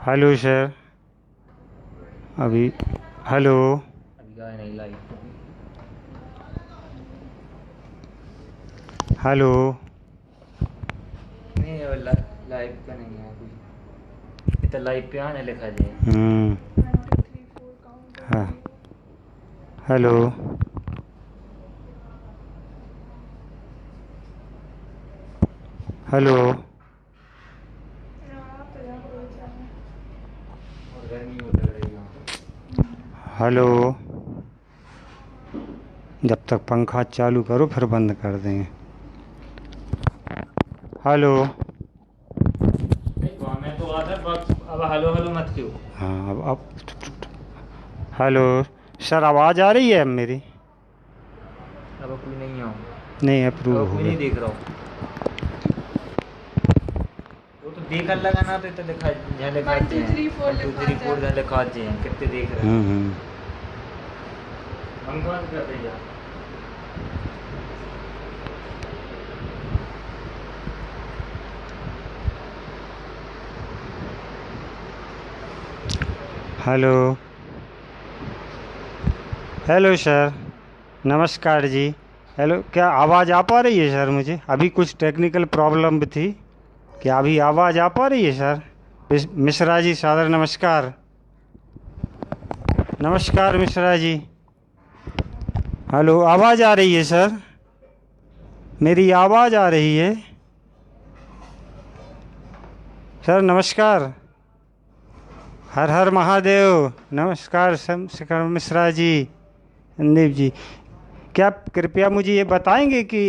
Hello sir. अभी hello. अभी गाय नहीं लाई। हेलो। नहीं अब लाइव पे नहीं है अभी। इतना लाइव पे आने लिखा जाए। हम्म। 1 2 3 4 काउंट कर हाँ। रही हूँ। हेलो। हेलो। यहाँ पे जा कोई जाना। और गर्मी बहुत लग रही है यहाँ हेलो। जब तक पंखा चालू करो फिर बंद कर देंगे। हेलो। पे। नहीं वहाँ मैं तो आधा वक्त अब हेलो हेलो मत क्यों। हाँ अब हेलो। सर आवाज़ आ रही है अब मेरी? अब कोई नहीं है। नहीं, अप्रूव अब हो कोई गया। नहीं देख रहा हूँ। वो तो देखने लगा ना तो इतना दिखा यहाँ 1 दिखाते 2 हैं। 3 4 1 2 लिखा 3 4 था। जहाँ दिखाते हैं कितने देख रहे हैं। हम्म। भगवान कर रही है। हेलो। Hello sir. नमस्कार जी। हेलो, क्या आवाज़ आ पा रही है सर मुझे? अभी कुछ टेक्निकल प्रॉब्लम भी थी। क्या अभी आवाज़ आ पा रही है सर? मिश्रा जी सादर नमस्कार। नमस्कार मिश्रा जी। हेलो, आवाज़ आ रही है सर? मेरी आवाज़ आ रही है सर? नमस्कार। हर हर महादेव। नमस्कार शंकर मिश्रा जी, संदीप जी। क्या आप कृपया मुझे ये बताएंगे कि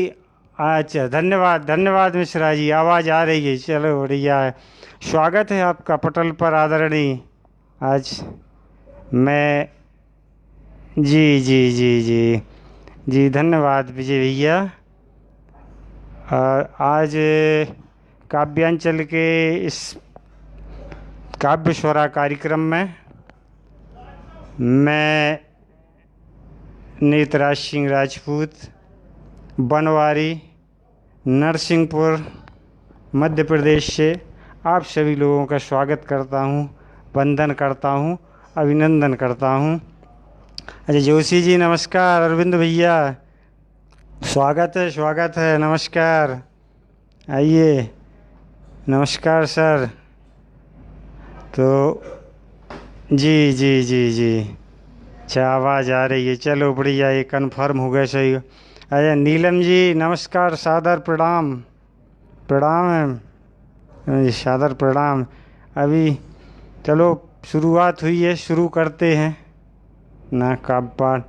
अच्छा, धन्यवाद धन्यवाद मिश्रा जी, आवाज़ आ रही है, चलो बढ़िया है। स्वागत है आपका पटल पर आदरणीय। आज मैं जी जी जी जी जी, धन्यवाद विजय भैया। और आज काव्यांचल के इस काव्य स्वरा कार्यक्रम में मैं नेतराज सिंह राजपूत, बनवारी, नरसिंहपुर, मध्य प्रदेश से आप सभी लोगों का स्वागत करता हूँ, वंदन करता हूँ, अभिनंदन करता हूँ। अच्छा जोशी जी नमस्कार, अरविंद भैया स्वागत है, नमस्कार, आइए, नमस्कार सर। तो जी जी जी जी, अच्छा आवाज़ आ रही है, चलो बढ़िया, ये कन्फर्म हो गया सही। अरे नीलम जी नमस्कार, सादर प्रणाम। प्रणाम है जी, सादर प्रणाम। अभी चलो शुरुआत हुई है, शुरू करते हैं ना काव्य पाठ।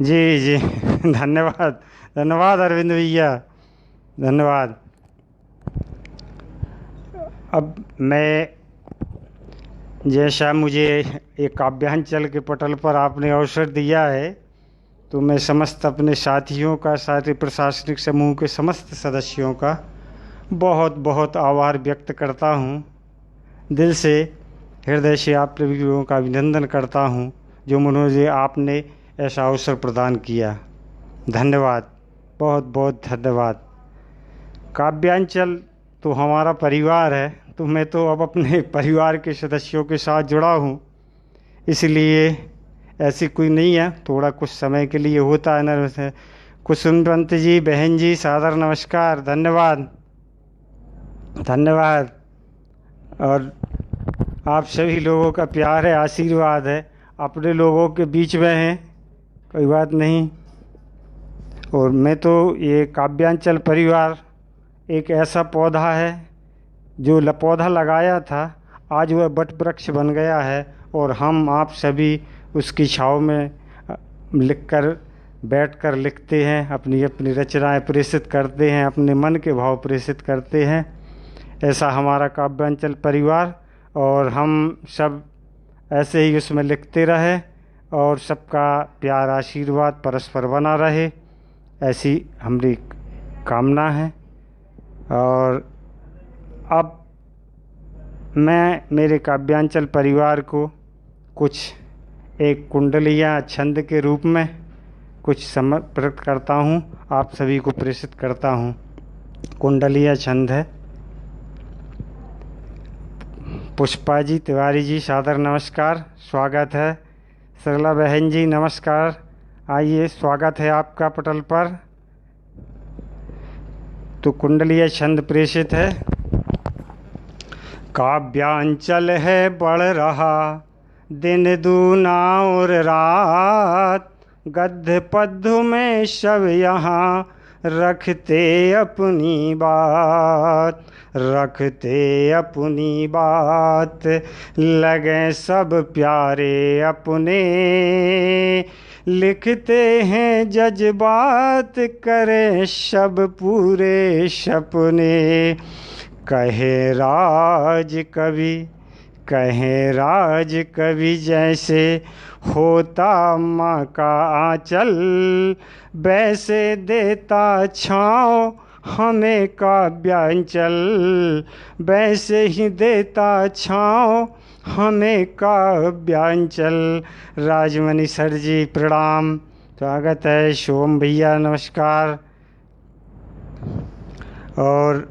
जी जी धन्यवाद धन्यवाद अरविंद भैया, धन्यवाद। अब मैं, जैसा मुझे एक काव्यांचल के पटल पर आपने अवसर दिया है, तो मैं समस्त अपने साथियों का, साथी प्रशासनिक समूह के समस्त सदस्यों का बहुत बहुत आभार व्यक्त करता हूँ। दिल से, हृदय से आप सभी लोगों का अभिनंदन करता हूँ जो मुझे आपने ऐसा अवसर प्रदान किया। धन्यवाद, बहुत बहुत धन्यवाद। काव्यांचल तो हमारा परिवार है, तो मैं तो अब अपने परिवार के सदस्यों के साथ जुड़ा हूँ, इसलिए ऐसी कोई नहीं है, थोड़ा कुछ समय के लिए होता है ना। वैसे कुसुमवंत जी, बहन जी सादर नमस्कार, धन्यवाद धन्यवाद। और आप सभी लोगों का प्यार है, आशीर्वाद है, अपने लोगों के बीच में हैं, कोई बात नहीं। और मैं तो, ये काव्यांचल परिवार एक ऐसा पौधा है जो पौधा लगाया था, आज वह वट वृक्ष बन गया है, और हम आप सभी उसकी छाँव में लिखकर, बैठकर लिखते हैं, अपनी अपनी रचनाएं प्रेषित करते हैं, अपने मन के भाव प्रेषित करते हैं। ऐसा हमारा काव्यांचल परिवार, और हम सब ऐसे ही उसमें लिखते रहे, और सबका प्यार आशीर्वाद परस्पर बना रहे, ऐसी हमारी कामना है। और अब मैं मेरे काव्यांचल परिवार को कुछ एक कुंडलियाँ छंद के रूप में कुछ समर्पित करता हूँ, आप सभी को प्रेषित करता हूँ। कुंडलिया छंद है। पुष्पा जी तिवारी जी सादर नमस्कार, स्वागत है। सरला बहन जी नमस्कार, आइए स्वागत है आपका पटल पर। तो कुंडलीय छंद प्रेषित है। काव्यांचल है बढ़ रहा दिन दूना और रात, गद्य पद्य में सब यहाँ रखते अपनी बात, रखते अपनी बात। लगे सब प्यारे अपने, लिखते हैं जज्बात, करें सब पूरे सपने। कहे राज कवि, कहे राज कवि जैसे होता माँ का आंचल, वैसे देता छाँव हमें काव्यांचल, वैसे ही देता छाँव हमें काव्यांचल। राजमणि सर जी प्रणाम, स्वागत है। शोम भैया नमस्कार। और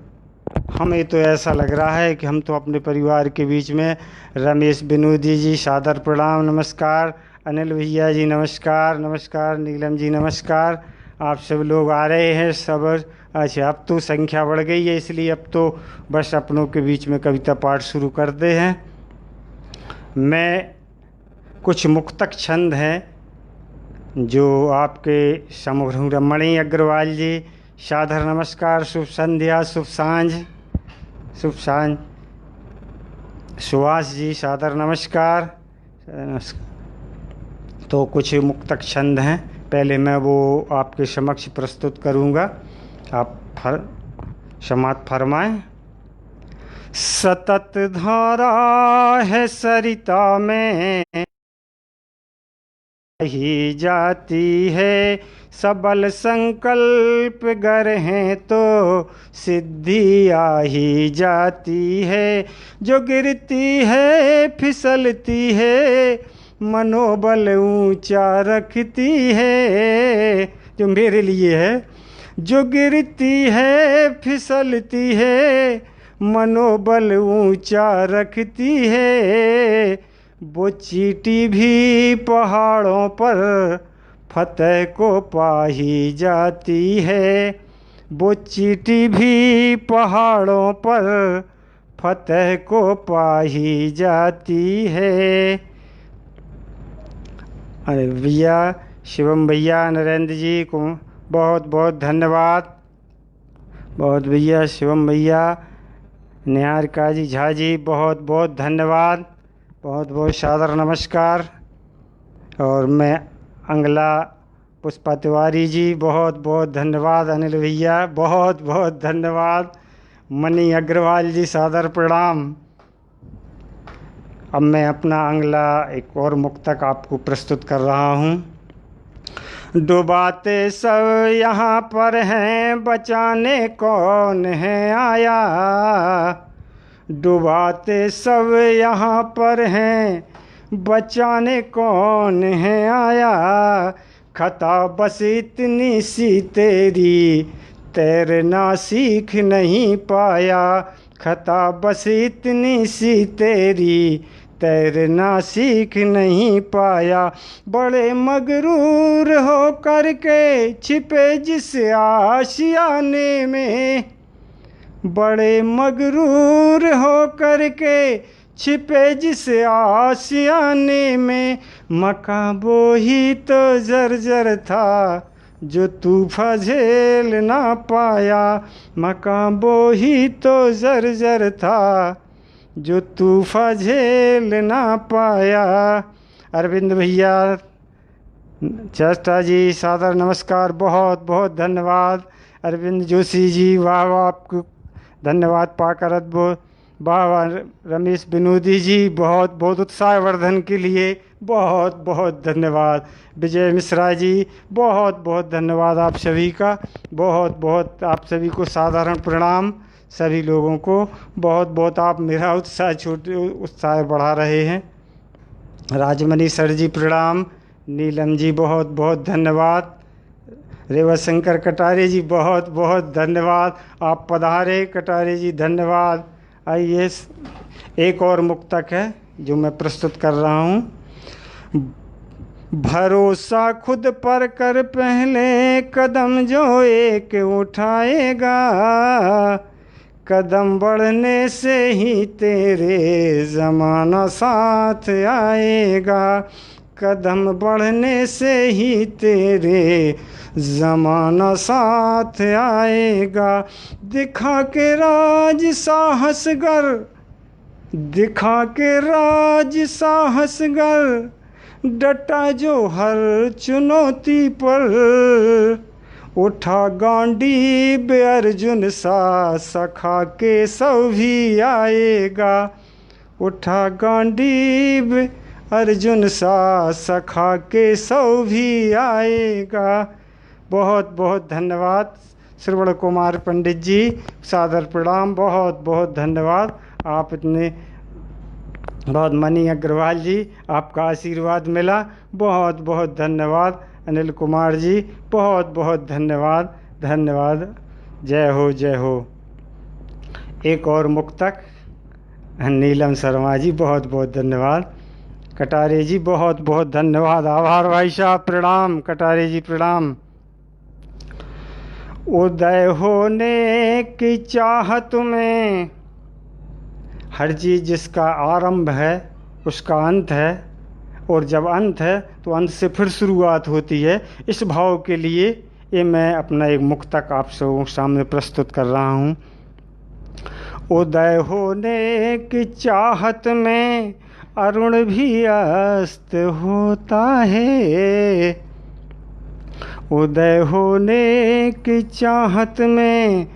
हमें तो ऐसा लग रहा है कि हम तो अपने परिवार के बीच में। रमेश विनोदी जी सादर प्रणाम नमस्कार। अनिल भैया जी नमस्कार नमस्कार। नीलम जी नमस्कार। आप सब लोग आ रहे हैं सब। अच्छा, अब तो संख्या बढ़ गई है, इसलिए अब तो बस अपनों के बीच में कविता पाठ शुरू करते हैं। मैं कुछ मुक्तक छंद हैं जो आपके समूह हूँ। रमणी अग्रवाल जी सादर नमस्कार, शुभ संध्या, शुभ सांझ, शुभ सांझ। सुभाष जी सादर नमस्कार। तो कुछ मुक्तक छंद हैं, पहले मैं वो आपके समक्ष प्रस्तुत करूँगा, आप समात फरमाएं। सतत धारा है सरिता में ही जाती है, सबल संकल्प गर हैं तो सिद्धि आ ही जाती है। जो गिरती है फिसलती है, मनोबल ऊंचा रखती है। जो मेरे लिए है। जो गिरती है फिसलती है, मनोबल ऊंचा रखती है। वो चींटी भी पहाड़ों पर फतेह को पा ही जाती है। वो चींटी भी पहाड़ों पर फतेह को पा ही जाती है। अरे भैया, शिवम भैया, नरेंद्र जी को बहुत बहुत धन्यवाद। बहुत भैया, शिवम भैया, निहारिका जी, झा जी, बहुत बहुत धन्यवाद। बहुत बहुत सादर नमस्कार। और मैं अंगला पुष्पा तिवारी जी, बहुत बहुत धन्यवाद। अनिल भैया बहुत बहुत धन्यवाद। मनी अग्रवाल जी सादर प्रणाम। अब मैं अपना अंगला एक और मुक्तक आपको प्रस्तुत कर रहा हूँ। डुबाते सब यहाँ पर हैं, बचाने कौन है आया। डुबाते सब यहाँ पर हैं, बचाने कौन है आया। खता बस इतनी सी तेरी, तैरना सीख नहीं पाया। खता बस इतनी सी तेरी, तैरना सीख नहीं पाया। बड़े मगरूर हो करके छिपे जिस आशियाने में, बड़े मगरूर हो करके छिपे जिस आशियाने में। मकां वो ही तो जर्जर था जो तूफा झेल ना पाया। मकां वो ही तो जर्जर था जो तूफा झेल ना पाया। अरविंद भैया, चेष्टा जी सादर नमस्कार, बहुत बहुत धन्यवाद। अरविंद जोशी जी, वाह वाह, आपको धन्यवाद पाकर अद्भुत। वाह वाह। रमेश विनोदी जी, बहुत बहुत उत्साहवर्धन के लिए बहुत बहुत धन्यवाद। विजय मिश्रा जी, बहुत बहुत धन्यवाद आप सभी का। बहुत बहुत आप सभी को साधारण प्रणाम। सभी लोगों को बहुत बहुत, आप मेरा उत्साह बढ़ा रहे हैं। राजमणि सर जी प्रणाम। नीलम जी बहुत बहुत धन्यवाद। रेवा शंकर कटारे जी बहुत बहुत धन्यवाद। आप पधारे कटारे जी, धन्यवाद। आइए एक और मुक्तक है जो मैं प्रस्तुत कर रहा हूँ। भरोसा खुद पर कर पहले कदम जो एक उठाएगा, कदम बढ़ने से ही तेरे ज़माना साथ आएगा, कदम बढ़ने से ही तेरे ज़माना साथ आएगा। दिखा के राज साहसगर, दिखा के राज साहसगर, डटा जो हर चुनौती पर, उठा गांडीब अर्जुन सा सखा के सब भी आएगा, उठा गांडीब अर्जुन सा सखा के सब भी आएगा। बहुत बहुत धन्यवाद श्रवण कुमार पंडित जी, सादर प्रणाम, बहुत बहुत धन्यवाद। आप इतने बहुत मनी अग्रवाल जी, आपका आशीर्वाद मिला, बहुत बहुत धन्यवाद। अनिल कुमार जी, बहुत बहुत धन्यवाद, धन्यवाद। जय हो जय हो। एक और मुक्तक नीलम शर्मा जी, बहुत बहुत धन्यवाद। कटारे जी, बहुत बहुत धन्यवाद, आभार भाई साहब, प्रणाम कटारे जी, प्रणाम। उदय होने की चाहत में, हर चीज़ जिसका आरंभ है उसका अंत है, और जब अंत है तो अंत से फिर शुरुआत होती है। इस भाव के लिए ये मैं अपना एक मुक्तक आप सबों के सामने प्रस्तुत कर रहा हूँ। उदय होने की चाहत में अरुण भी अस्त होता है, उदय होने की चाहत में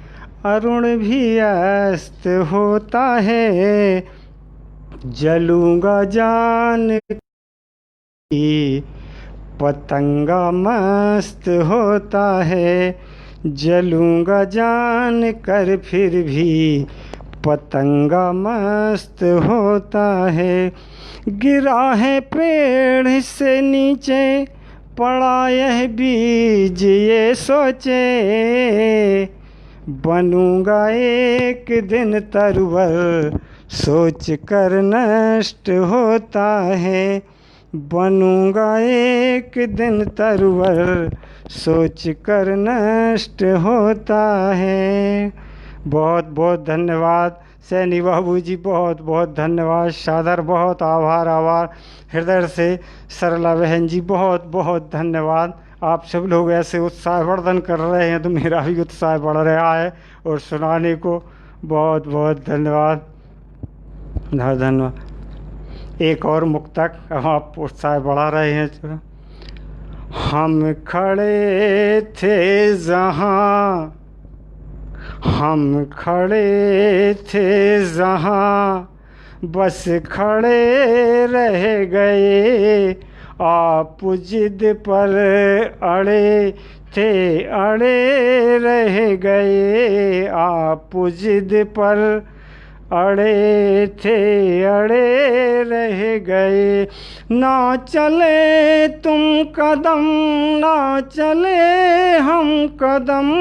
अरुण भी अस्त होता है, जलूंगा जान की पतंगा मस्त होता है, जलूंगा जान कर फिर भी पतंगा मस्त होता है। गिरा है पेड़ से नीचे पड़ा यह बीज ये सोचे, बनूंगा एक दिन तरवर सोच कर नष्ट होता है, बनूंगा एक दिन तरवर सोच कर नष्ट होता है। बहुत बहुत धन्यवाद सैनी बाबू जी, बहुत बहुत धन्यवाद, सादर बहुत आभार, आभार हृदय से। सरला बहन जी, बहुत बहुत धन्यवाद। आप सब लोग ऐसे उत्साहवर्धन कर रहे हैं तो मेरा भी उत्साह बढ़ रहा है, और सुनाने को बहुत बहुत धन्यवाद, धन्यवाद। एक और मुक्तक, अब आप उत्साह बढ़ा रहे हैं। चलो। हम खड़े थे जहाँ, हम खड़े थे जहाँ, बस खड़े रह गए, आप जिद पर अड़े थे, अड़े रह गए, आप जिद पर अड़े थे, अड़े रह गए। ना चले तुम कदम, ना चले हम कदम,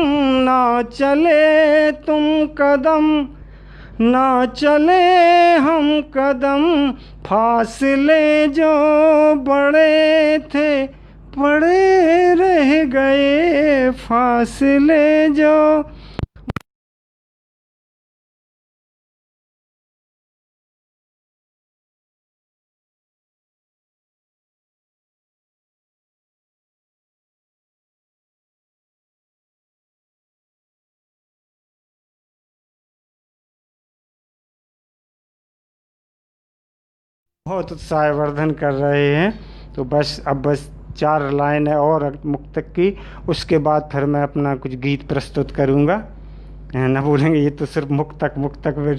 ना चले तुम कदम, ना चले हम कदम, फासले जो बड़े थे पड़े रह गए, फासले जो बहुत उत्साहवर्धन कर रहे हैं। तो बस अब बस 4 लाइन है और मुक्तक की, उसके बाद फिर मैं अपना कुछ गीत प्रस्तुत करूँगा। न बोलेंगे ये तो सिर्फ मुक्तक मुक्तक में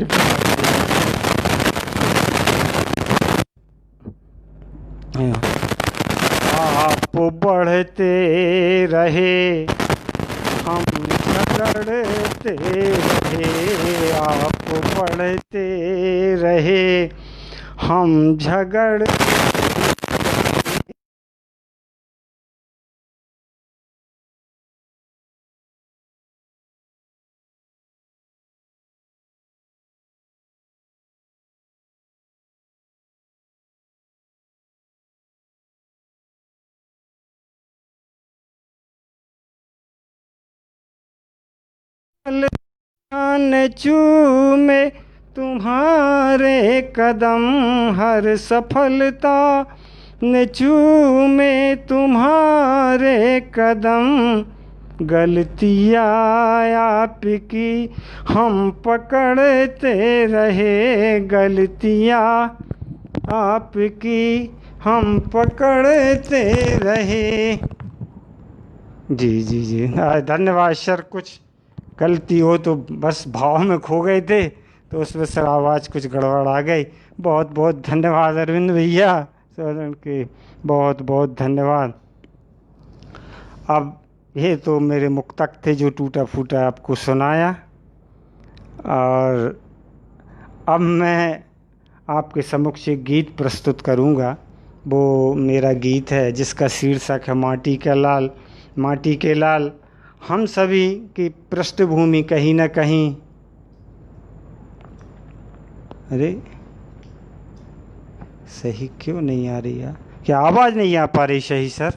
आप बढ़ते रहे, हम झगड़ते रहे, आप बढ़ते रहे, हम झगड़ न चूमे तुम्हारे कदम, हर सफलता न चूमे तुम्हारे कदम, गलतियाँ आपकी हम पकड़ते रहे, गलतियाँ आपकी हम पकड़ते रहे। जी जी जी, धन्यवाद सर। कुछ गलती हो तो बस भाव में खो गए थे, तो उसमें सर आवाज़ कुछ गड़बड़ आ गई। बहुत बहुत धन्यवाद अरविंद भैया, सर के बहुत बहुत धन्यवाद। अब ये तो मेरे मुक्तक थे जो टूटा फूटा आपको सुनाया, और अब मैं आपके समक्ष एक गीत प्रस्तुत करूंगा। वो मेरा गीत है जिसका शीर्षक है माटी का लाल। माटी के लाल हम सभी की पृष्ठभूमि कहीं ना कहीं, अरे सही क्यों नहीं आ रही यार? क्या आवाज़ नहीं आ पा रही सही सर?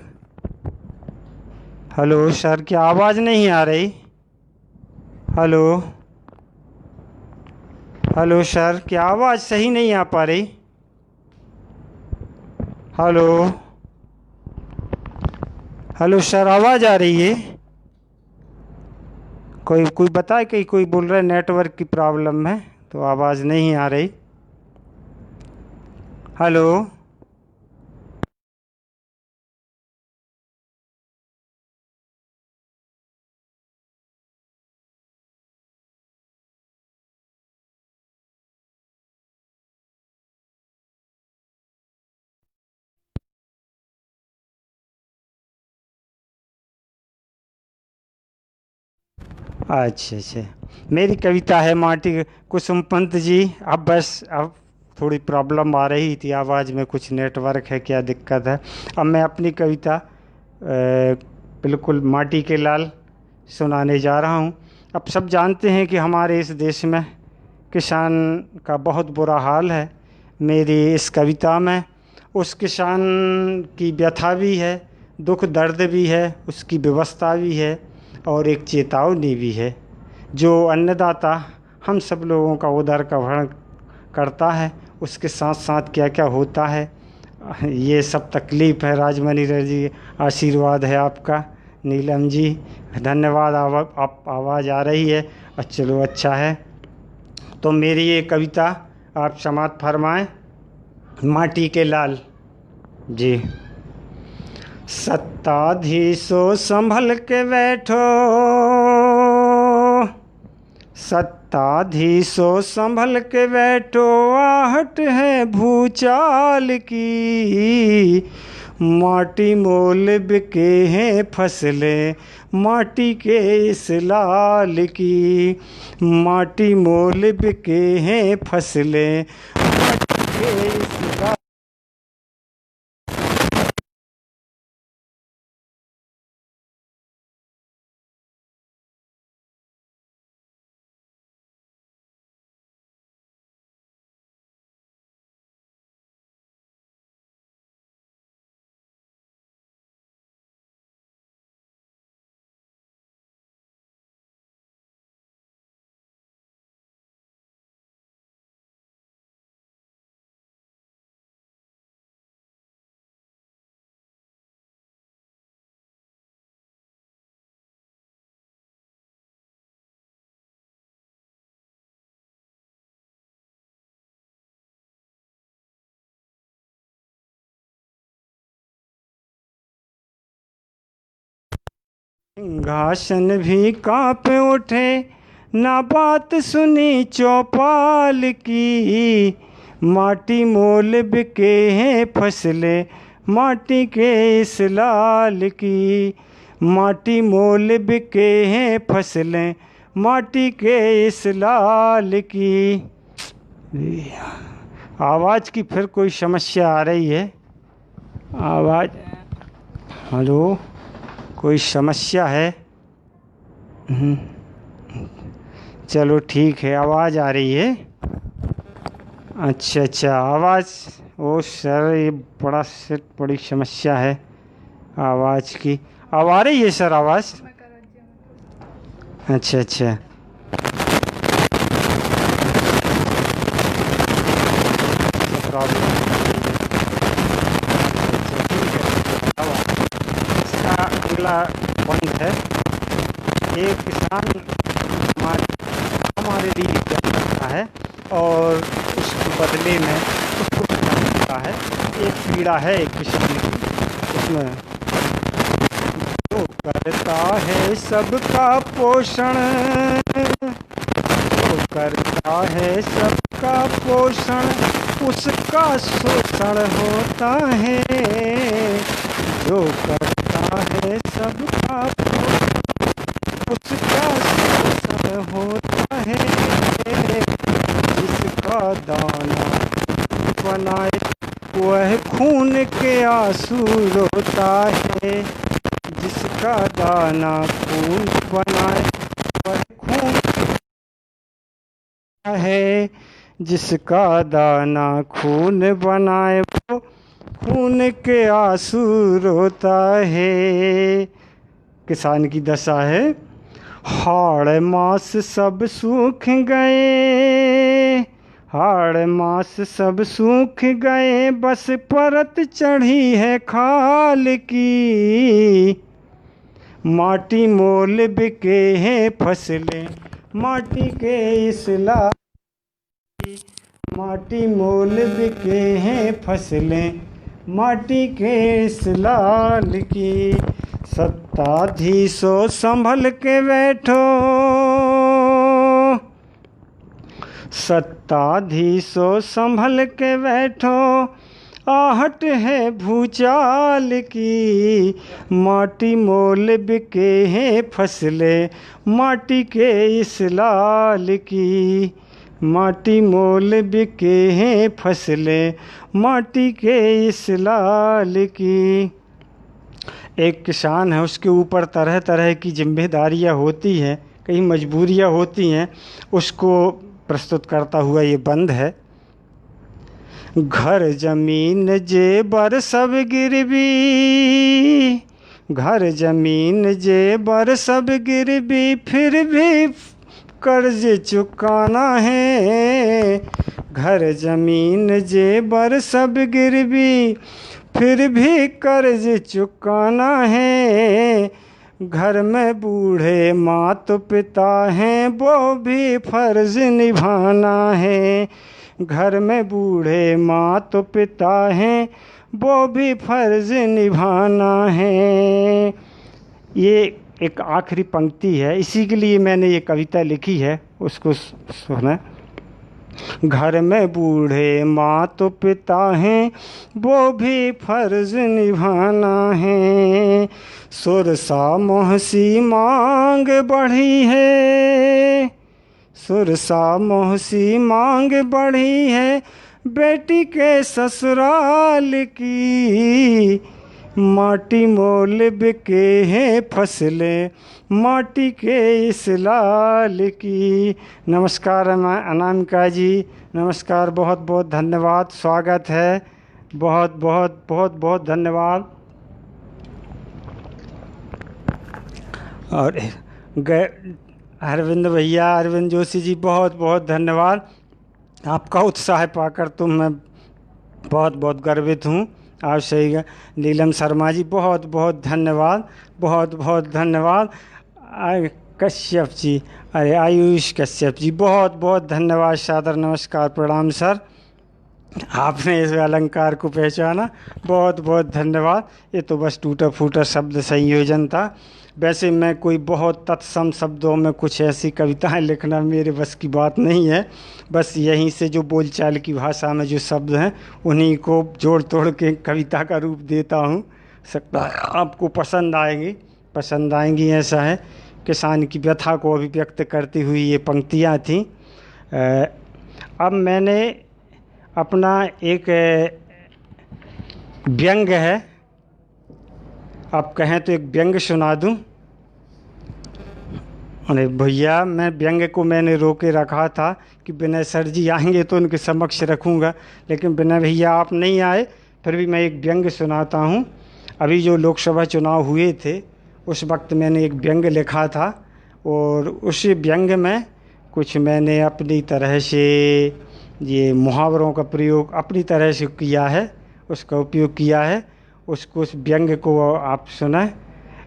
हेलो सर, क्या आवाज़ नहीं आ रही? हेलो हेलो सर, क्या आवाज़ सही नहीं आ पा रही? हेलो हेलो सर, आवाज़ आ रही है? कोई कोई बताए कि कोई बोल रहा है नेटवर्क की प्रॉब्लम है तो आवाज़ नहीं आ रही। हेलो अच्छा अच्छा, मेरी कविता है माटी। कुसुम पंत जी, अब बस अब थोड़ी प्रॉब्लम आ रही थी आवाज़ में, कुछ नेटवर्क है क्या दिक्कत है। अब मैं अपनी कविता बिल्कुल माटी के लाल सुनाने जा रहा हूँ। अब सब जानते हैं कि हमारे इस देश में किसान का बहुत बुरा हाल है। मेरी इस कविता में उस किसान की व्यथा भी है, दुख दर्द भी है, उसकी व्यवस्था भी है, और एक चेतावनी भी है। जो अन्नदाता हम सब लोगों का उदर का भरण करता है, उसके साथ साथ क्या क्या होता है, ये सब तकलीफ़ है। राजमणि जी, आशीर्वाद है आपका। नीलम जी धन्यवाद। आप आवाज़ आ रही है? चलो अच्छा है। तो मेरी ये कविता आप समात फरमाएं। माटी के लाल जी। सत्ताधीशो संभल के बैठो, सत्ताधीशो संभल के बैठो, आहट है भूचाल की। माटी मोल बिके हैं फसलें माटी के इस लाल की, माटी मोल बिके हैं फसलें माटी के इस लाल। सिंहासन भी कांप उठे ना बात सुनी चौपाल की। माटी मोल बिके हैं फसलें माटी के इस लाल की, माटी मोल बिके हैं फसलें माटी के इस लाल की। आवाज़ की फिर कोई समस्या आ रही है? आवाज़, हेलो, कोई समस्या है? चलो ठीक है, आवाज़ आ रही है। अच्छा अच्छा, आवाज़, ओ सर ये बड़ी समस्या है आवाज़ की। अब आ रही है सर आवाज़? मैं कर रही हूँ। अच्छा अच्छा, अगला बंद है। एक किसान हमारे लिए क्या करता है और उसके बदले में उसको क्या मिलता है। एक पीड़ा है एक किसान की, उसमें जो करता है सबका पोषण, जो करता है सबका पोषण उसका शोषण होता है। जो करता है सबका पोषण उसका शोषण होता है। जिसका दाना बनाए वह खून के आंसू रोता है। जिसका दाना खून बनाए वह खून है। जिसका दाना खून बनाए वो खून के आंसू रोता है। किसान की दशा है। हाड़ मास सब सूख गए, हाड़ मास सब सूख गए, बस परत चढ़ी है खाल की। माटी मोल बिके हैं फसलें माटी के इस लाल, माटी मोल बिके हैं फसलें माटी के इस लाल की। सत्ताधीशो संभल के बैठो, सत्ताधीशो संभल के बैठो, आहट है भूचाल की। माटी मोल बिके हैं फसलें माटी के इस लाल की। माटी मोल बिके हैं फसलें माटी के इस लाल की। एक किसान है, उसके ऊपर तरह तरह की जिम्मेदारियां होती हैं, कई मजबूरियां होती हैं, उसको प्रस्तुत करता हुआ ये बंद है। घर जमीन जेबर सब गिरवी, घर जमीन जेबर सब गिरवी, फिर भी कर्ज चुकाना है। घर जमीन जेबर सब गिरवी, फिर भी कर्ज चुकाना है। घर में बूढ़े माता पिता हैं, वो भी फर्ज निभाना है। घर में बूढ़े माता पिता हैं, वो भी फर्ज निभाना है। ये एक आखिरी पंक्ति है, इसी के लिए मैंने ये कविता लिखी है, उसको सुना। घर में बूढ़े माता पिता हैं, वो भी फर्ज निभाना है। सुरसा मोहसी मांग बढ़ी है, सुरसा मोहसी मांग बढ़ी है, बेटी के ससुराल की। माटी मोल बिके हैं फसलें माटी के इस लाल की। नमस्कार अनामिका जी, नमस्कार, बहुत बहुत धन्यवाद, स्वागत है, बहुत बहुत बहुत बहुत धन्यवाद। और अरविंद भैया, अरविंद जोशी जी, बहुत बहुत धन्यवाद। आपका उत्साह पाकर तो मैं बहुत बहुत गर्वित हूँ। आप सही। नीलम शर्मा जी, बहुत बहुत धन्यवाद, बहुत बहुत धन्यवाद। कश्यप जी, अरे आयुष कश्यप जी, बहुत बहुत धन्यवाद, सादर नमस्कार, प्रणाम सर। आपने इस अलंकार को पहचाना, बहुत बहुत धन्यवाद। ये तो बस टूटा फूटा शब्द संयोजन था। वैसे मैं कोई बहुत तत्सम शब्दों में कुछ ऐसी कविताएं लिखना मेरे बस की बात नहीं है। बस यहीं से जो बोलचाल की भाषा में जो शब्द हैं उन्हीं को जोड़ तोड़ के कविता का रूप देता हूँ। सकता है आपको पसंद आएंगी, पसंद आएंगी, ऐसा है। किसान की व्यथा को अभिव्यक्त करती हुई ये पंक्तियाँ थीं। अब मैंने अपना एक व्यंग है, आप कहें तो एक व्यंग सुना दूं। अरे भैया, मैं व्यंग को मैंने रोके रखा था कि विनय सर जी आएंगे तो उनके समक्ष रखूंगा, लेकिन विनय भैया आप नहीं आए, फिर भी मैं एक व्यंग सुनाता हूं। अभी जो लोकसभा चुनाव हुए थे उस वक्त मैंने एक व्यंग लिखा था, और उस व्यंग में कुछ मैंने अपनी तरह से ये मुहावरों का प्रयोग अपनी तरह से किया है, उसका उपयोग किया है। उसको, उस व्यंग को आप सुनाएं।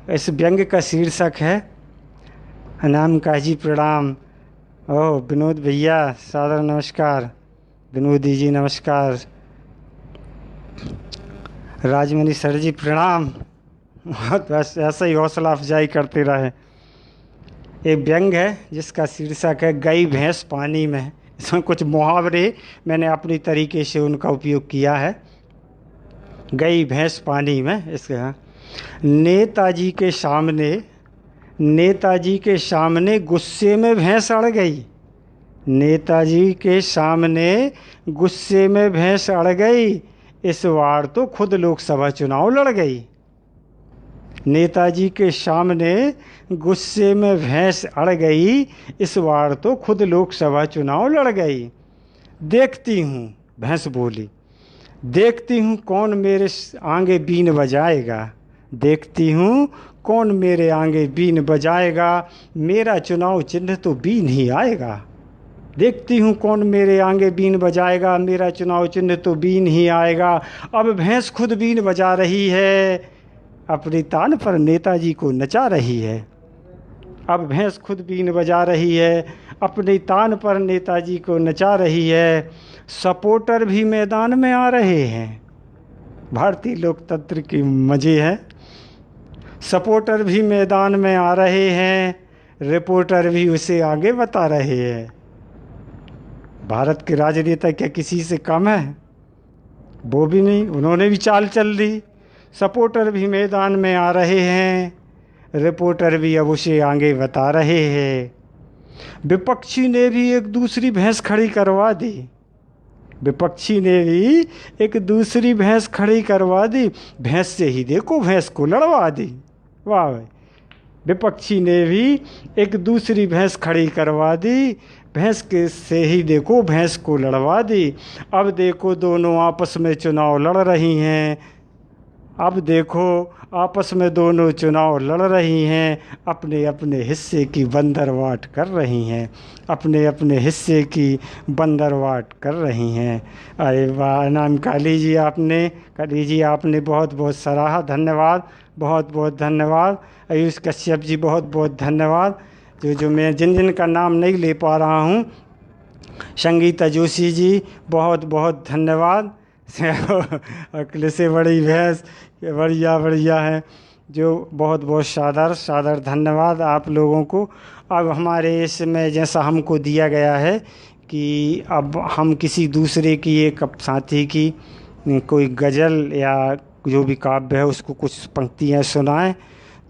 इस व्यंग का शीर्षक है अनाम काजी प्रणाम। ओह विनोद भैया सादर नमस्कार। विनोदी जी नमस्कार। राजमणि सर जी प्रणाम। बहुत बस ऐसा ही हौसला अफजाई करते रहे। एक व्यंग है जिसका शीर्षक है गई भैंस पानी में। इसमें कुछ मुहावरे मैंने अपनी तरीके से उनका उपयोग किया है। गई भैंस पानी में इसका नेताजी के सामने गुस्से में भैंस अड़ गई। नेताजी के सामने गुस्से में भैंस अड़ गई, इस बार तो खुद लोकसभा चुनाव लड़ गई। नेताजी के सामने गुस्से में भैंस अड़ गई, इस बार तो खुद लोकसभा चुनाव लड़ गई। देखती हूँ, भैंस बोली, देखती हूँ कौन मेरे आगे बीन बजाएगा। देखती हूँ कौन मेरे आगे बीन बजाएगा, मेरा चुनाव चिन्ह तो बीन ही आएगा। देखती हूँ कौन मेरे आगे बीन बजाएगा, मेरा चुनाव चिन्ह तो बीन ही आएगा। अब भैंस खुद बीन बजा रही है, अपनी तान पर नेताजी को नचा रही है। अब भैंस खुद बीन बजा रही है, अपनी तान पर नेताजी को नचा रही है। सपोर्टर भी मैदान में आ रहे हैं। भारतीय लोकतंत्र की मज़े है। सपोर्टर भी मैदान में आ रहे हैं, रिपोर्टर भी उसे आगे बता रहे हैं। भारत के राजनेता क्या किसी से कम है? वो भी नहीं, उन्होंने भी चाल चल दी। सपोर्टर भी मैदान में आ रहे हैं, रिपोर्टर भी अब उसे आगे बता रहे हैं। विपक्षी ने भी एक दूसरी भैंस खड़ी करवा दी। विपक्षी ने भी एक दूसरी भैंस खड़ी करवा दी। भैंस से ही देखो भैंस को लड़वा दी। वाह भाई, विपक्षी ने भी एक दूसरी भैंस खड़ी करवा दी। भैंस के से ही देखो भैंस को लड़वा दी। अब देखो दोनों आपस में चुनाव लड़ रही हैं। अब देखो आपस में दोनों चुनाव लड़ रही हैं, अपने अपने हिस्से की बंदरवाट कर रही हैं। अपने अपने हिस्से की बंदरवाट कर रही हैं। अरे वाह नाम काली जी आपने बहुत बहुत सराहा। धन्यवाद, बहुत बहुत धन्यवाद। आयुष कश्यप जी बहुत बहुत धन्यवाद। जो मैं जिन का नाम नहीं ले पा रहा हूँ, संगीता जोशी जी बहुत बहुत धन्यवाद। अकल से बड़ी भैंस बढ़िया है। जो बहुत बहुत सादर धन्यवाद आप लोगों को। अब हमारे इसमें जैसा हमको दिया गया है कि अब हम किसी दूसरे की एक साथी की कोई गज़ल या जो भी काव्य है उसको कुछ पंक्तियाँ सुनाएं,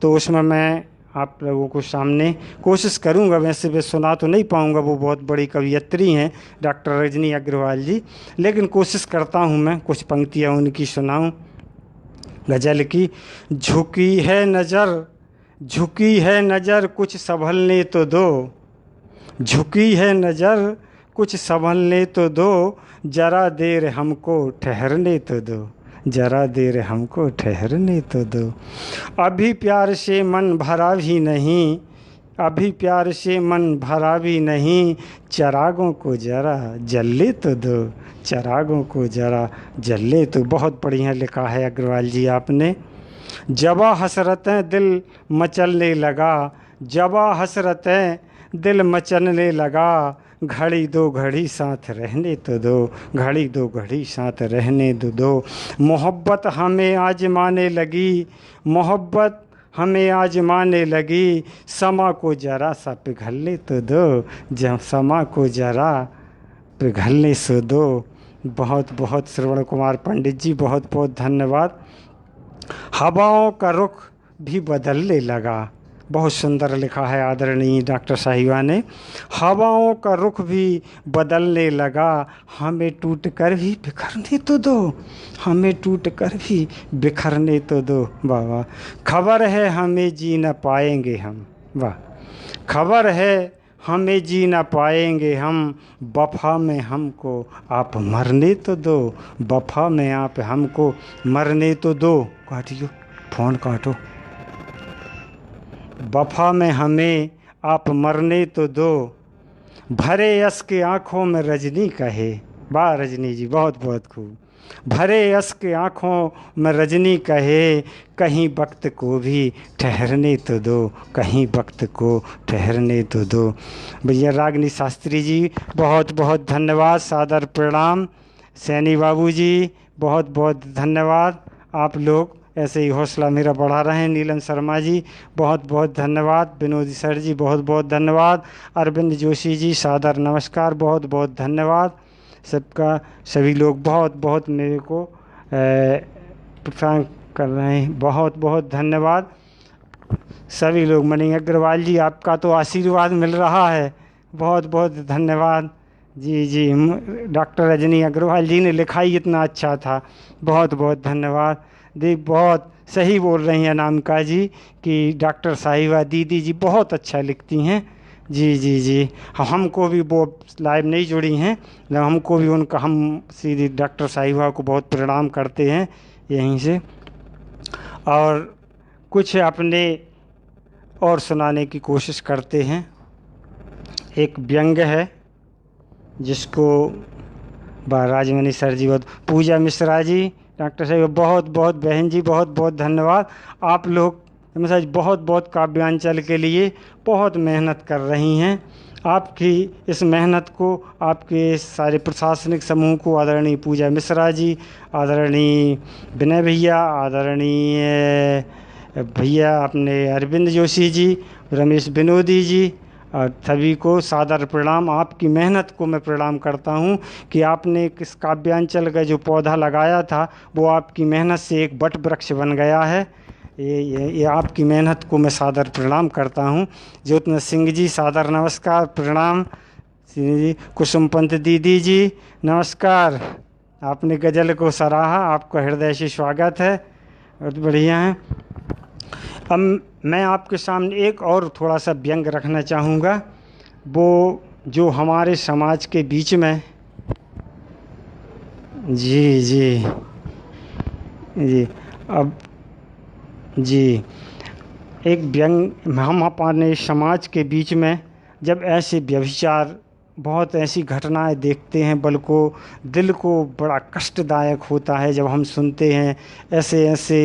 तो उसमें मैं आप लोगों को सामने कोशिश करूंगा। वैसे मैं सुना तो नहीं पाऊंगा, वो बहुत बड़ी कवयित्री हैं डॉक्टर रजनी अग्रवाल जी, लेकिन कोशिश करता हूं मैं कुछ पंक्तियां उनकी सुनाऊं गज़ल की। झुकी है नज़र कुछ संभलने तो दो। झुकी है नज़र कुछ संभलने तो दो, ज़रा देर हमको ठहरने तो दो। ज़रा देर हमको ठहरने तो दो। अभी प्यार से मन भरा भी नहीं, अभी प्यार से मन भरा भी नहीं, चरागों को ज़रा जलने तो दो। चरागों को ज़रा जलने तो। बहुत बढ़िया लिखा है अग्रवाल जी आपने। जबा हसरतें दिल मचलने लगा, जबा हसरतें दिल मचलने लगा, घड़ी दो घड़ी साथ रहने तो दो। घड़ी दो घड़ी साथ रहने तो दो। मोहब्बत हमें आजमाने लगी, मोहब्बत हमें आजमाने लगी, समा को ज़रा सा पिघलने तो दो। जब समा को ज़रा पिघलने से दो। बहुत बहुत श्रवण कुमार पंडित जी बहुत बहुत धन्यवाद। हवाओं का रुख भी बदलने लगा। बहुत सुंदर लिखा है आदरणीय डॉक्टर साहिबा ने। हवाओं का रुख भी बदलने लगा, हमें टूट कर भी बिखरने तो दो। हमें टूट कर भी बिखरने तो दो। वाह वाह। खबर है हमें जी न पाएंगे हम। वाह। खबर है हमें जी न पाएंगे हम, वफा में हमको आप मरने तो दो। वफा में आप हमको मरने तो दो। काटियो फ़ोन काटो। वफा में हमें आप मरने तो दो, भरे यश के आँखों में रजनी कहे। वाह रजनी जी बहुत बहुत खूब। भरे अश्क आँखों में रजनी कहे, कहीं वक्त को भी ठहरने तो दो, कहीं वक्त को ठहरने तो दो। भैया रागिनी शास्त्री जी बहुत बहुत धन्यवाद, सादर प्रणाम। सैनी बाबू जी बहुत बहुत धन्यवाद। आप लोग ऐसे ही हौसला मेरा बढ़ा रहे हैं। नीलम शर्मा जी बहुत बहुत धन्यवाद। विनोदी सर जी बहुत बहुत धन्यवाद। अरविंद जोशी जी सादर नमस्कार, बहुत बहुत धन्यवाद। सबका सभी लोग बहुत बहुत मेरे को प्रोत्साहन कर रहे हैं, बहुत बहुत धन्यवाद सभी लोग। मणि अग्रवाल जी आपका तो आशीर्वाद मिल रहा है, बहुत बहुत धन्यवाद। जी जी डॉक्टर रजनी अग्रवाल जी ने लिखा ही इतना अच्छा था, बहुत बहुत धन्यवाद। देख बहुत सही बोल रही हैं अनामिका जी कि डॉक्टर साहिबा दीदी जी बहुत अच्छा लिखती हैं। जी जी जी हमको भी वो लाइव नहीं जुड़ी हैं, हमको भी उनका, हम सीधी डॉक्टर साहिबा को बहुत प्रणाम करते हैं यहीं से। और कुछ अपने और सुनाने की कोशिश करते हैं। एक व्यंग है जिसको राजमणि सर जी बहुत, पूजा मिश्रा जी डॉक्टर साहब बहुत बहुत, बहन जी बहुत बहुत धन्यवाद। आप लोग आज बहुत बहुत काव्यांचल के लिए बहुत मेहनत कर रही हैं। आपकी इस मेहनत को आपके सारे प्रशासनिक समूह को, आदरणीय पूजा मिश्रा जी, आदरणीय विनय भैया, आदरणीय भैया अपने अरविंद जोशी जी, रमेश विनोदी जी, और सभी को सादर प्रणाम। आपकी मेहनत को मैं प्रणाम करता हूँ कि आपने किस काव्यांचल का जो पौधा लगाया था वो आपकी मेहनत से एक बट वृक्ष बन गया है। ये आपकी मेहनत को मैं सादर प्रणाम करता हूँ। ज्योत्ना सिंह जी सादर नमस्कार प्रणाम। सिंह जी, कुसुम पंत दीदी जी नमस्कार। आपने गज़ल को सराहा, आपका हृदय से स्वागत है, बहुत बढ़िया है। अब मैं आपके सामने एक और थोड़ा सा व्यंग रखना चाहूँगा, वो जो हमारे समाज के बीच में, जी जी जी अब जी एक व्यंग, हम अपने समाज के बीच में जब ऐसे व्यभिचार, बहुत ऐसी घटनाएं देखते हैं, बल्कि दिल को बड़ा कष्टदायक होता है जब हम सुनते हैं ऐसे ऐसे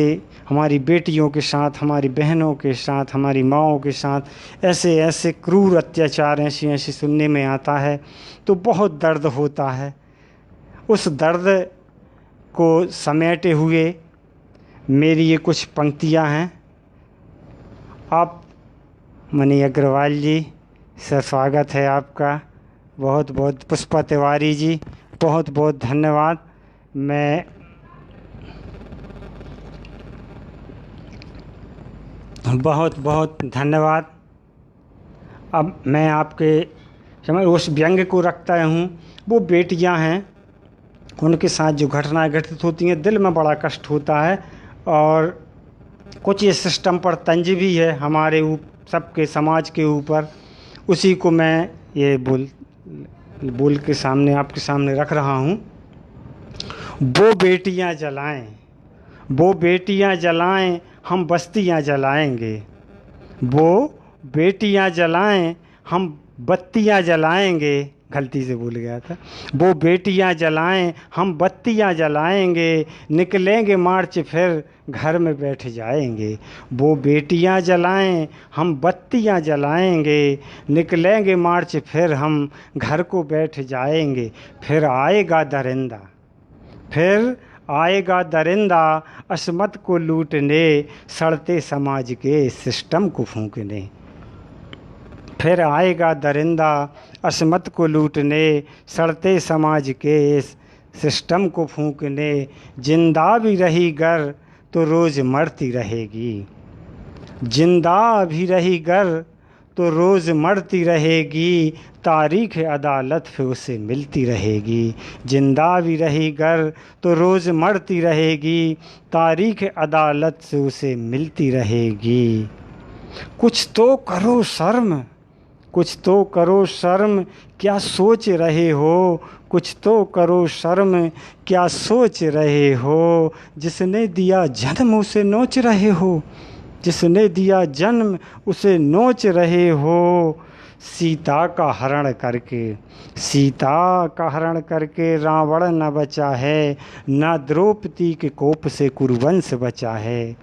हमारी बेटियों के साथ, हमारी बहनों के साथ, हमारी माँओं के साथ ऐसे ऐसे क्रूर अत्याचार ऐसी ऐसी सुनने में आता है तो बहुत दर्द होता है। उस दर्द को समेटे हुए मेरी ये कुछ पंक्तियाँ हैं। आप मणि अग्रवाल जी सर स्वागत है आपका, बहुत बहुत। पुष्पा तिवारी जी बहुत बहुत धन्यवाद। मैं बहुत बहुत धन्यवाद। अब मैं आपके समय उस व्यंग को रखता हूँ। वो बेटियाँ हैं, उनके साथ जो घटनाएं घटित होती हैं दिल में बड़ा कष्ट होता है, और कुछ ये सिस्टम पर तंज भी है हमारे सबके समाज के ऊपर। उसी को मैं ये बोल के सामने आपके सामने रख रहा हूँ। वो बेटियाँ जलाएं, वो बेटियाँ जलाएं, हम बस्तियाँ जलाएंगे। वो बेटियाँ जलाएं, हम बत्तियाँ जलाएंगे। गलती से भूल गया था। वो बेटियाँ जलाएं, हम बत्तियाँ जलाएंगे, निकलेंगे मार्च फिर घर में बैठ जाएंगे। वो बेटियाँ जलाएं, हम बत्तियाँ जलाएंगे, निकलेंगे मार्च फिर हम घर को बैठ जाएंगे। फिर आएगा दरिंदा, फिर आएगा दरिंदा, असमत को लूटने, सड़ते समाज के सिस्टम को फूंकने। फिर आएगा दरिंदा, असमत को लूटने, सड़ते समाज के सिस्टम को फूंकने। जिंदा भी रही गर तो रोज़ मरती रहेगी, जिंदा भी रही गर तो रोज़ मरती रहेगी, तारीख़ अदालत फिर उसे मिलती रहेगी। जिंदा भी रही गर तो रोज़ मरती रहेगी, तारीख़ अदालत से उसे मिलती रहेगी। कुछ तो करो शर्म, कुछ तो करो शर्म, क्या सोच रहे हो? कुछ तो करो शर्म, क्या सोच रहे हो? जिसने दिया जन्म उसे नोच रहे हो, जिसने दिया जन्म उसे नोच रहे हो। सीता का हरण करके। सीता का हरण करके रावण न बचा है, न द्रौपदी के कोप से कुरुवंश बचा है।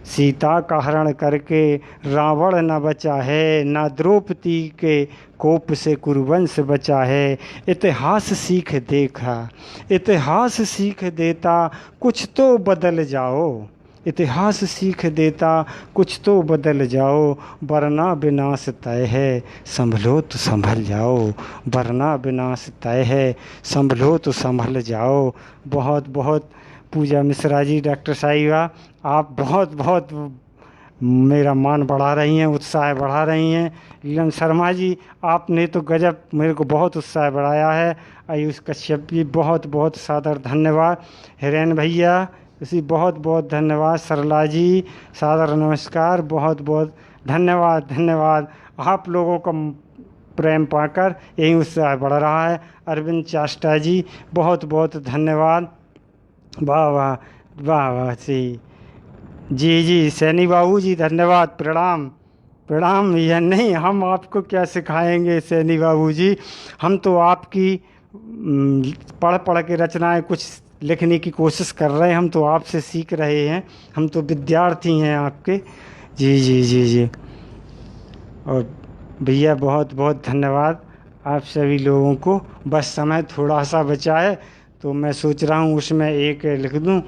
सीता का हरण करके रावण न बचा है, न द्रौपदी के कोप से कुरुवंश बचा है। इतिहास सीख देखा, इतिहास सीख देता, कुछ तो बदल जाओ। इतिहास सीख देता, कुछ तो बदल जाओ, वरना विनाश तय है, संभलो तो संभल जाओ। वरना विनाश तय है, संभलो तो संभल जाओ। बहुत बहुत पूजा मिश्रा जी, डॉक्टर साहिबा, आप बहुत बहुत मेरा मान बढ़ा रही हैं, उत्साह बढ़ा रही हैं। नीलम शर्मा जी, आपने तो गजब मेरे को बहुत उत्साह बढ़ाया है। आयुष कश्यप जी, बहुत बहुत सादर धन्यवाद। हिरेन भैया इसी बहुत बहुत धन्यवाद। सरला जी सादर नमस्कार, बहुत बहुत धन्यवाद धन्यवाद। आप लोगों का प्रेम पाकर यही उत्साह बढ़ रहा है। अरविंद चाष्टा जी, बहुत बहुत धन्यवाद। वाह वाह वाह वाह जी जी। सैनी बाबू जी धन्यवाद, प्रणाम प्रणाम। यह नहीं, हम आपको क्या सिखाएंगे सैनी बाबू जी, हम तो आपकी पढ़ पढ़ के रचनाएं कुछ लिखने की कोशिश कर रहे हैं। हम तो आपसे सीख रहे हैं, हम तो विद्यार्थी हैं आपके। जी जी जी जी। और भैया बहुत बहुत धन्यवाद आप सभी लोगों को। बस समय थोड़ा सा बचा है तो मैं सोच रहा हूँ उसमें एक लिख दूँ।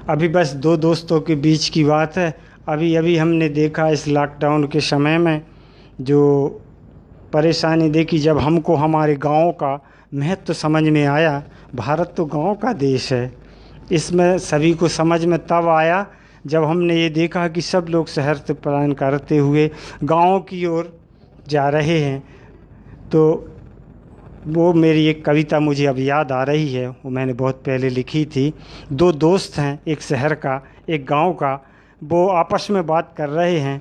अभी बस दो दोस्तों के बीच की बात है। अभी अभी हमने देखा इस लॉकडाउन के समय में जो परेशानी देखी, जब हमको हमारे गाँव का महत्व समझ में आया। भारत तो गाँव का देश है, इसमें सभी को समझ में तब आया जब हमने ये देखा कि सब लोग शहर से पलायन करते हुए गाँव की ओर जा रहे हैं। तो वो मेरी एक कविता मुझे अब याद आ रही है, वो मैंने बहुत पहले लिखी थी। दो दोस्त हैं, एक शहर का एक गांव का, वो आपस में बात कर रहे हैं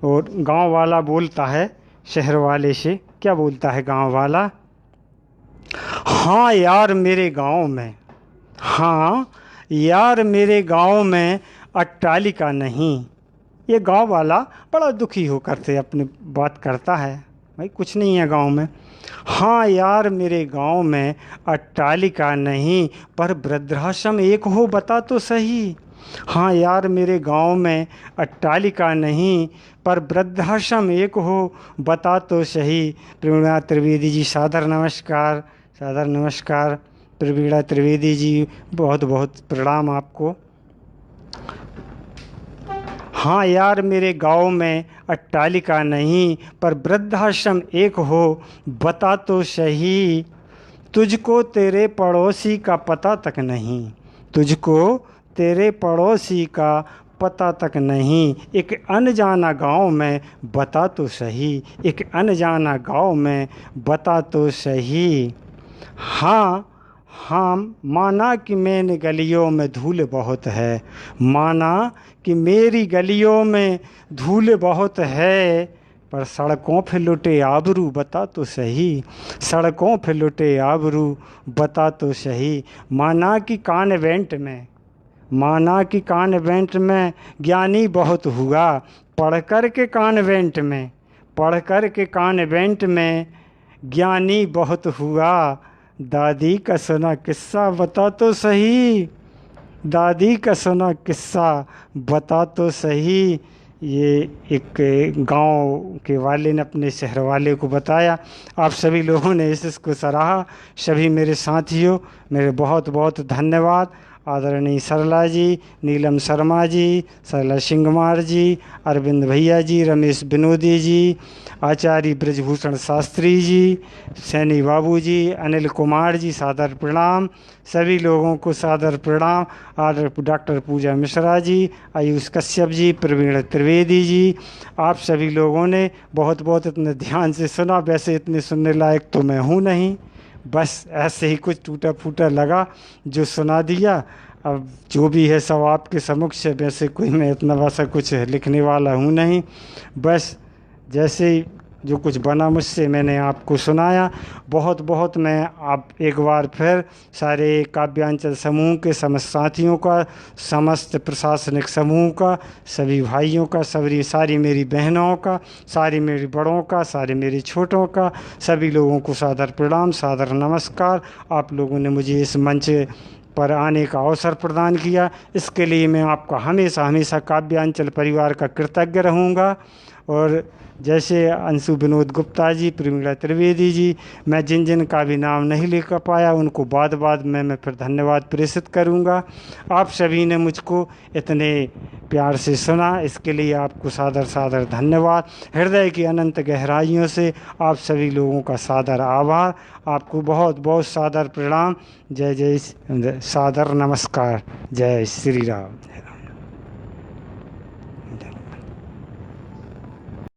और गांव वाला बोलता है शहर वाले से, क्या बोलता है गांव वाला? हाँ यार मेरे गांव में, हाँ यार मेरे गांव में अट्टालिका नहीं। ये गांव वाला बड़ा दुखी होकर से अपनी बात करता है, भाई कुछ नहीं है गांव में। हाँ यार मेरे गांव में अट्टालिका नहीं, पर वृद्धाश्रम एक हो बता तो सही। हाँ यार मेरे गांव में अट्टालिका नहीं, पर वृद्धाश्रम एक हो बता तो सही। प्रवीणा त्रिवेदी जी सादर नमस्कार, सादर नमस्कार। प्रवीणा त्रिवेदी जी बहुत बहुत प्रणाम आपको। हाँ यार मेरे गांव में अट्टालिका नहीं, पर वृद्धाश्रम एक हो बता तो सही। तुझको तेरे पड़ोसी का पता तक नहीं, तुझको तेरे पड़ोसी का पता तक नहीं। एक अनजाना गांव में बता तो सही, एक अनजाना गांव में बता तो सही। हाँ हाँ माना कि मैंने गलियों में धूल बहुत है, माना कि मेरी गलियों में धूल बहुत है, पर सड़कों पे लुटे आबरू बता तो सही, सड़कों पे लुटे आबरू बता तो सही। माना कि कॉन्वेंट में, माना कि कॉन्वेंट में ज्ञानी बहुत हुआ, पढ़ कर के कॉन्वेंट में, पढ़ कर के कॉन्वेंट में ज्ञानी बहुत हुआ। दादी का सुना किस्सा बता तो सही, दादी का सुना किस्सा बता तो सही। ये एक गांव के वाले ने अपने शहर वाले को बताया। आप सभी लोगों ने इसको सराहा। सभी मेरे साथियों, मेरे बहुत बहुत धन्यवाद। आदरणीय सरला जी, नीलम शर्मा जी, सरला सिंगमार जी, अरविंद भैया जी, रमेश विनोदी जी, आचार्य ब्रजभूषण शास्त्री जी, सैनी बाबू जी, अनिल कुमार जी, सादर प्रणाम। सभी लोगों को सादर प्रणाम। और डॉक्टर पूजा मिश्रा जी, आयुष कश्यप जी, प्रवीण त्रिवेदी जी, आप सभी लोगों ने बहुत बहुत इतने ध्यान से सुना। वैसे इतने सुनने लायक तो मैं हूँ नहीं, बस ऐसे ही कुछ टूटा फूटा लगा जो सुना दिया। अब जो भी है सब आपके समक्ष है। वैसे कोई मैं इतना वैसा कुछ लिखने वाला हूँ नहीं, बस जैसे जो कुछ बना मुझसे मैंने आपको सुनाया। बहुत बहुत मैं आप एक बार फिर सारे काव्यांचल समूह के समस्त साथियों का, समस्त प्रशासनिक समूह का, सभी भाइयों का, सारी मेरी बहनों का, सारी मेरी बड़ों का, सारे मेरे छोटों का, सभी लोगों को सादर प्रणाम, सादर नमस्कार। आप लोगों ने मुझे इस मंच पर आने का अवसर प्रदान किया, इसके लिए मैं आपका हमेशा हमेशा काव्यांचल परिवार का कृतज्ञ रहूँगा। और जैसे अंशु विनोद गुप्ता जी, प्रेमिला त्रिवेदी जी, मैं जिन जिन का भी नाम नहीं लेकर पाया उनको बाद में मैं फिर धन्यवाद प्रेषित करूंगा। आप सभी ने मुझको इतने प्यार से सुना, इसके लिए आपको सादर सादर धन्यवाद। हृदय की अनंत गहराइयों से आप सभी लोगों का सादर आभार। आपको बहुत बहुत सादर प्रणाम। जय जय सादर नमस्कार। जय श्री राम।